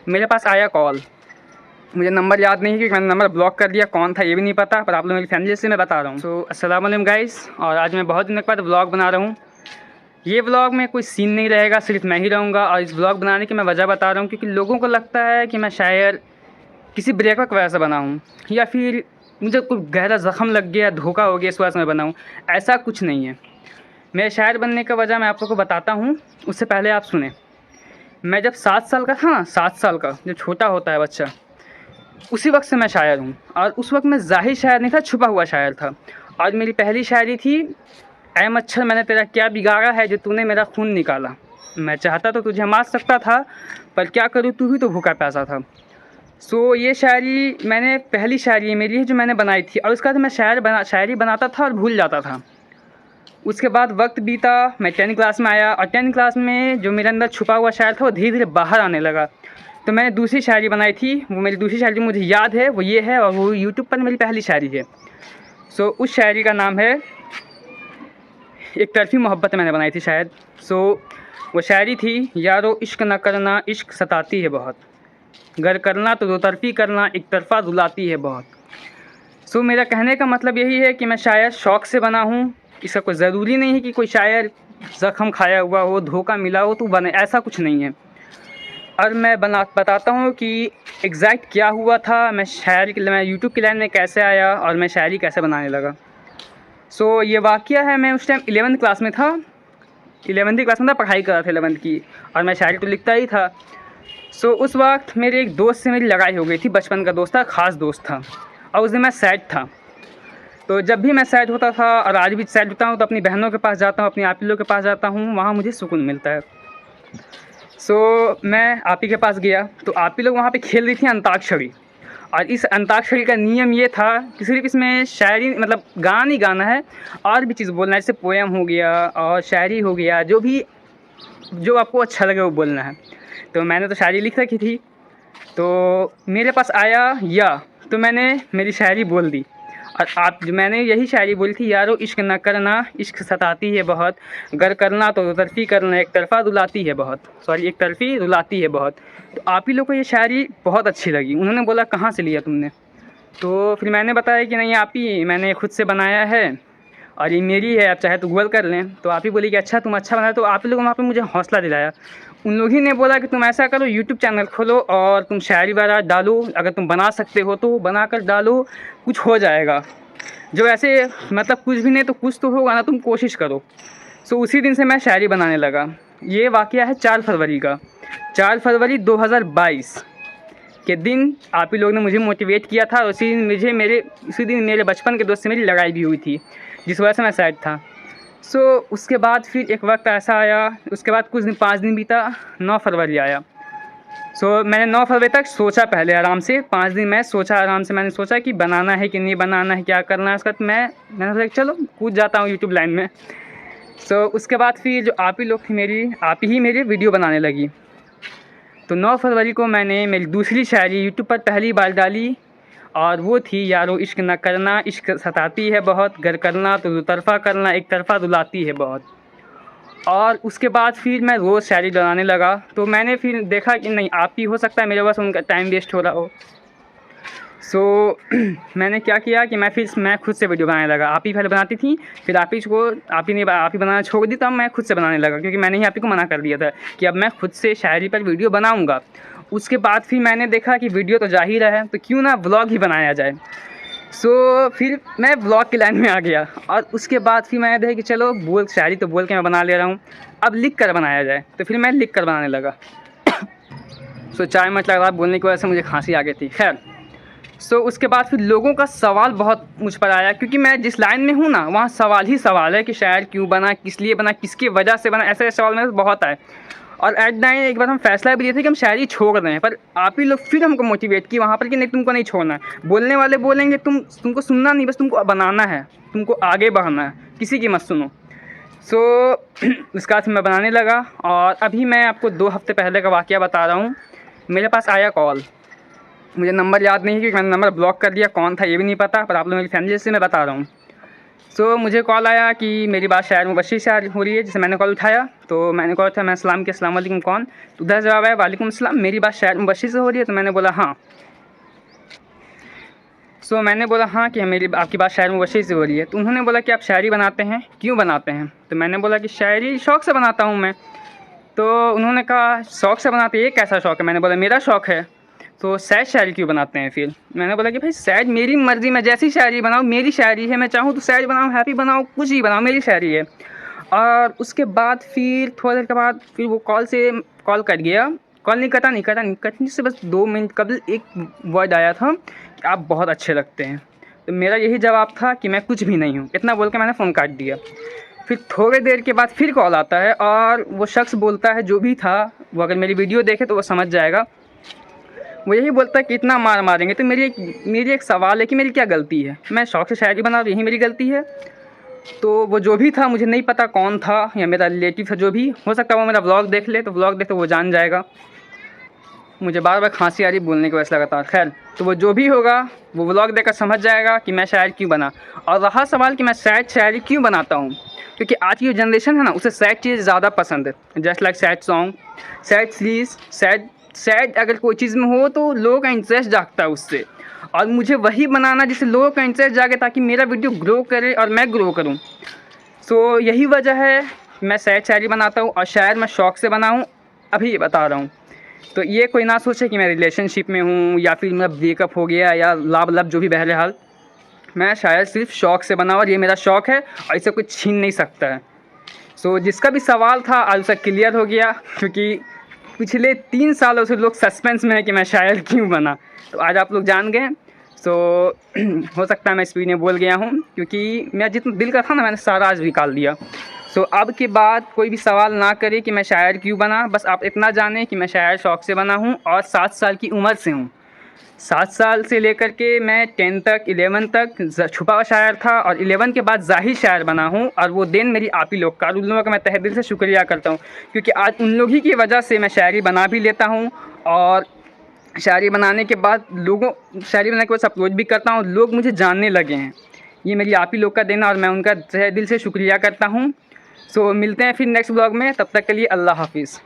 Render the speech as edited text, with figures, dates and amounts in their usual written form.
मेरे पास आया कॉल। मुझे नंबर याद नहीं है क्योंकि मैंने नंबर ब्लॉक कर दिया, कौन था ये भी नहीं पता, पर आप लोग मेरी फैमिली से मैं बता रहा हूँ। सो अस्सलाम वालेकुम गाइस, और आज मैं बहुत दिनों के बाद व्लॉग बना रहा हूँ। ये व्लॉग में कोई सीन नहीं रहेगा, सिर्फ मैं ही रहूँगा। और इस व्लॉग बनाने की मैं वजह बता रहा हूँ क्योंकि लोगों को लगता है कि मैं शायर किसी ब्रेकअप की वजह से बना हूँ, या फिर मुझे कोई गहरा ज़ख्म लग गया, धोखा हो गया, इस वजह से मैं बना हूँ। ऐसा कुछ नहीं है। मेरे शायर बनने का वजह मैं आप लोगों को बताता हूँ, उससे पहले आप सुने। मैं जब 7 साल का था ना, 7 साल का जो छोटा होता है बच्चा, उसी वक्त से मैं शायर हूँ। और उस वक्त मैं ज़ाहिर शायर नहीं था, छुपा हुआ शायर था। और मेरी पहली शायरी थी, ऐ मच्छर मैंने तेरा क्या बिगाड़ा है जो तूने मेरा खून निकाला। मैं चाहता तो तुझे मार सकता था, पर क्या करूँ, तू ही तो भूखा प्यासा था। सो ये शायरी मैंने, पहली शायरी मेरी है जो मैंने बनाई थी। और उसके बाद मैं शायरी बनाता था और भूल जाता था। उसके बाद वक्त बीता, मैं 10th क्लास में आया, और 10th क्लास में जो मेरे अंदर छुपा हुआ शायर था वो धीरे धीरे बाहर आने लगा। तो मैंने दूसरी शायरी बनाई थी। वो मेरी दूसरी शायरी मुझे याद है, वो ये है, और वो यूट्यूब पर मेरी पहली शायरी है। सो उस शायरी का नाम है एक तरफी मोहब्बत, मैंने बनाई थी शायद। सो वो शायरी थी, यारो इश्क न करना, इश्क सताती है बहुत, गर करना तो दो तरफी करना, एक तरफा रुलाती है बहुत। सो मेरा कहने का मतलब यही है कि मैं शायर शौक़ से बना हूँ। इसका कोई ज़रूरी नहीं है कि कोई शायर ज़ख्म खाया हुआ हो, धोखा मिला हो तो बने, ऐसा कुछ नहीं है। और मैं बताता हूँ कि एग्जैक्ट क्या हुआ था, मैं यूट्यूब की लाइन में कैसे आया और मैं शायरी कैसे बनाने लगा। सो ये वाक़या है, मैं उस टाइम 11th क्लास में था। 11वीं क्लास में था, पढ़ाई कर रहा था 11th की, और मैं शायरी तो लिखता ही था। सो उस वक्त मेरे एक दोस्त से मेरी लड़ाई हो गई थी, बचपन का दोस्त था, ख़ास दोस्त था। और उस दिन मैं सैड था। तो जब भी मैं सैड होता था, और आज भी सैड होता हूँ, तो अपनी बहनों के पास जाता हूँ, अपनी आप ही लोग के पास जाता हूँ, वहाँ मुझे सुकून मिलता है। सो मैं आप ही के पास गया, तो आप ही लोग वहाँ पे खेल रही थी अंताक्षरी। और इस अंताक्षरी का नियम ये था कि सिर्फ इसमें शायरी, मतलब गाना नहीं गाना है, और भी चीज़ बोलना है, जैसे पोएम हो गया और शायरी हो गया, जो आपको अच्छा लगे वो बोलना है। तो मैंने तो शायरी लिख रखी थी, तो मेरे पास आया या, तो मैंने मेरी शायरी बोल दी। और मैंने यही शायरी बोली थी, यारो इश्क न करना, इश्क सताती है बहुत, गर करना तो दो तरफ़ी करना, एक तरफ़ा रुलाती है बहुत, सॉरी एक तरफ़ी रुलाती है बहुत। तो आप ही लोग को ये शायरी बहुत अच्छी लगी। उन्होंने बोला कहाँ से लिया तुमने? तो फिर मैंने बताया कि नहीं आप ही, मैंने खुद से बनाया है और ये मेरी है, आप चाहे तो गूगल कर लें। तो आप ही बोली कि अच्छा तुम अच्छा बनाए। तो आप ही लोगों ने वहाँ पे मुझे हौसला दिलाया। उन लोग ही ने बोला कि तुम ऐसा करो, यूट्यूब चैनल खोलो और तुम शायरी वगैरह डालो, अगर तुम बना सकते हो तो बना कर डालो, कुछ हो जाएगा। जो ऐसे मतलब कुछ भी नहीं तो कुछ तो होगा ना, तुम कोशिश करो। सो उसी दिन से मैं शायरी बनाने लगा। ये वाक़या है 4 फरवरी का, 4 फरवरी 2022 के दिन आप ही लोग ने मुझे मोटिवेट किया था। उसी दिन मेरे बचपन के दोस्त से मेरी लड़ाई भी हुई थी, जिस वजह से मैं सैड था। सो उसके बाद फिर एक वक्त ऐसा आया, उसके बाद कुछ दिन, 5 दिन बीता, 9 फरवरी आया। सो मैंने 9 फरवरी तक सोचा, पहले आराम से 5 दिन मैं सोचा आराम से। मैंने सोचा कि बनाना है कि नहीं बनाना है, क्या करना है। उसके बाद मैंने सोचा चलो कूद जाता हूँ यूट्यूब लाइन में। सो उसके बाद फिर जो आप ही लोग थी, आप ही मेरी वीडियो बनाने लगी। तो 9 फरवरी को मैंने मेरी दूसरी शायरी यूट्यूब पर पहली बार डाली, और वो थी, यारो इश्क न करना, इश्क सताती है बहुत, गर करना तो दो तरफ़ा करना, एक तरफ़ा रुलाती है बहुत। और उसके बाद फिर मैं रोज़ शायरी बनाने लगा। तो मैंने फिर देखा कि नहीं आप ही, हो सकता है मेरे पास उनका टाइम वेस्ट हो रहा हो। सो मैंने क्या किया कि मैं खुद से वीडियो बनाने लगा। आप ही पहले बनाती थी, फिर आप ही बनाना छोड़ दी, तब मैं खुद से बनाने लगा, क्योंकि मैंने ही आप ही को मना कर दिया था कि अब मैं खुद से शायरी पर वीडियो बनाऊँगा। उसके बाद फिर मैंने देखा कि वीडियो तो जा ही रहा है, तो क्यों ना व्लॉग ही बनाया जाए। सो फिर मैं व्लॉग की लाइन में आ गया, और उसके बाद फिर मैंने देखा कि चलो शायरी तो बोल के मैं बना ले रहा हूँ, अब लिख कर बनाया जाए। तो फिर मैं लिख कर बनाने लगा। सो 4 मिनट लगा बोलने की वजह से मुझे खांसी आ गई थी। खैर, सो उसके बाद फिर लोगों का सवाल बहुत मुझ पर आया, क्योंकि मैं जिस लाइन में हूँ ना, वहाँ सवाल ही सवाल है कि शायर क्यों बना, किस लिए बना, किसकी वजह से बना, ऐसे सवाल मेरे बहुत आए। और एट द एंड एक बार हम फैसला भी लिए थे कि हम शायरी छोड़ रहे हैं, पर आप ही लोग फिर हमको मोटिवेट किए वहाँ पर कि नहीं तुमको नहीं छोड़ना है। बोलने वाले बोलेंगे, तुमको सुनना नहीं, बस तुमको बनाना है, तुमको आगे बढ़ना है, किसी की मत सुनो। सो उसके बाद मैं बनाने लगा, और अभी मैं आपको 2 हफ्ते पहले का वाक़या बता रहा हूँ। मेरे पास आया कॉल। मुझे नंबर याद नहीं है क्योंकि मैंने नंबर ब्लॉक कर दिया, कौन था ये भी नहीं पता, पर आप लोग मेरी फैमिली से मैं बता रहा हूँ। सो मुझे कॉल आया कि मेरी बात शायर मुबश्शिर से हो रही है, जिसे मैंने कॉल उठाया। तो मैंने कॉल था, मैं सलाम के अस्सलाम वालेकुम कौन, तो उधर जवाब आया वालेकुम अस्सलाम, मेरी बात शायर मुबश्शिर से हो रही है। तो मैंने बोला हाँ। सो मैंने बोला हाँ कि मेरी आपकी बात शायर मुबश्शिर से हो रही है। तो उन्होंने बोला कि आप शायरी बनाते हैं, क्यों बनाते हैं? तो मैंने बोला कि शायरी शौक़ से बनाता हूँ मैं। तो उन्होंने कहा शौक़ से बनाते हैं, ये कैसा शौक़ है? मैंने बोला मेरा शौक़ है। तो सैड शायरी क्यों बनाते हैं फिर? मैंने बोला कि भाई सैड मेरी मर्ज़ी, मैं जैसी शायरी बनाऊँ, मेरी शायरी है, मैं चाहूँ तो सैड बनाऊँ, हैप्पी बनाऊँ, कुछ ही बनाऊँ, मेरी शायरी है। और उसके बाद फिर थोड़ी देर के बाद फिर वो कॉल कट गया। कॉल नहीं कटने से बस 2 मिनट कबल एक वर्ड आया था कि आप बहुत अच्छे लगते हैं। तो मेरा यही जवाब था कि मैं कुछ भी नहीं हूँ। इतना बोल के मैंने फ़ोन काट दिया। फिर थोड़ी देर के बाद फिर कॉल आता है और वो शख्स बोलता है, जो भी था, वो अगर मेरी वीडियो देखे तो वो समझ जाएगा। वो यही बोलता है कि इतना मारेंगे। तो मेरी एक सवाल है कि मेरी क्या गलती है? मैं शौक़ से शायरी बना रहा हूँ, यही मेरी गलती है? तो वो जो भी था, मुझे नहीं पता कौन था या मेरा रिलेटिव था, जो भी हो सकता है वो मेरा व्लॉग देख ले, तो व्लॉग देख तो वो जान जाएगा। मुझे बार बार खांसी आ रही बोलने की वजह से लगातार। खैर, तो वो जो भी होगा वो व्लॉग देखकर समझ जाएगा कि मैं शायर क्यों बना। और रहा सवाल कि मैं शायरी क्यों बनाता हूँ, क्योंकि आज की जो जनरेशन है ना, उसे सैड चीज़ ज़्यादा पसंद है। Just like sad song, sad series, sad अगर कोई चीज़ में हो तो लोगों का इंटरेस्ट जागता है उससे। और मुझे वही बनाना जिससे लोगों का इंटरेस्ट जागे, ताकि मेरा वीडियो ग्रो करे और मैं ग्रो करूँ। सो यही वजह है मैं सैड शायरी बनाता हूँ। और शायर मैं शौक़ से बना हूँ, अभी बता रहा हूँ। तो ये कोई ना सोचे कि मैं रिलेशनशिप में हूँ या फिर मेरा ब्रेकअप हो गया या लाभ जो भी, बहरहाल मैं शायर सिर्फ शौक़ से बना और ये मेरा शौक़ है और इसे कोई छीन नहीं सकता है। सो जिसका भी सवाल था आज उसका क्लियर हो गया, क्योंकि पिछले 3 सालों से लोग सस्पेंस में है कि मैं शायर क्यों बना। तो आज आप लोग जान गए। सो हो सकता है मैं स्पीड में बोल गया हूँ, क्योंकि मेरा जितना दिल का था ना, मैंने सारा आज निकाल दिया। सो अब के बाद कोई भी सवाल ना करे कि मैं शायर क्यों बना, बस आप इतना जानें कि मैं शायर शौक़ से बना हूँ और 7 साल की उम्र से हूँ। 7 साल से लेकर के मैं 10 तक 11 तक छुपा हुआ शायर था और 11 के बाद ज़ाहिर शायर बना हूँ। और वो दिन मेरी आप ही लोग का, उन लोगों का मैं तहे दिल से शुक्रिया करता हूँ, क्योंकि आज उन लोग ही की वजह से मैं शायरी बना भी लेता हूँ। और शायरी बनाने के बाद शायरी बनाने के बाद अपलोड भी करता हूँ, लोग मुझे जानने लगे हैं। ये मेरी आप ही लोग का देना और मैं उनका तहे दिल से शुक्रिया करता हूँ। सो मिलते हैं फिर नेक्स्ट ब्लॉग में, तब तक के लिए अल्लाह हाफिज़।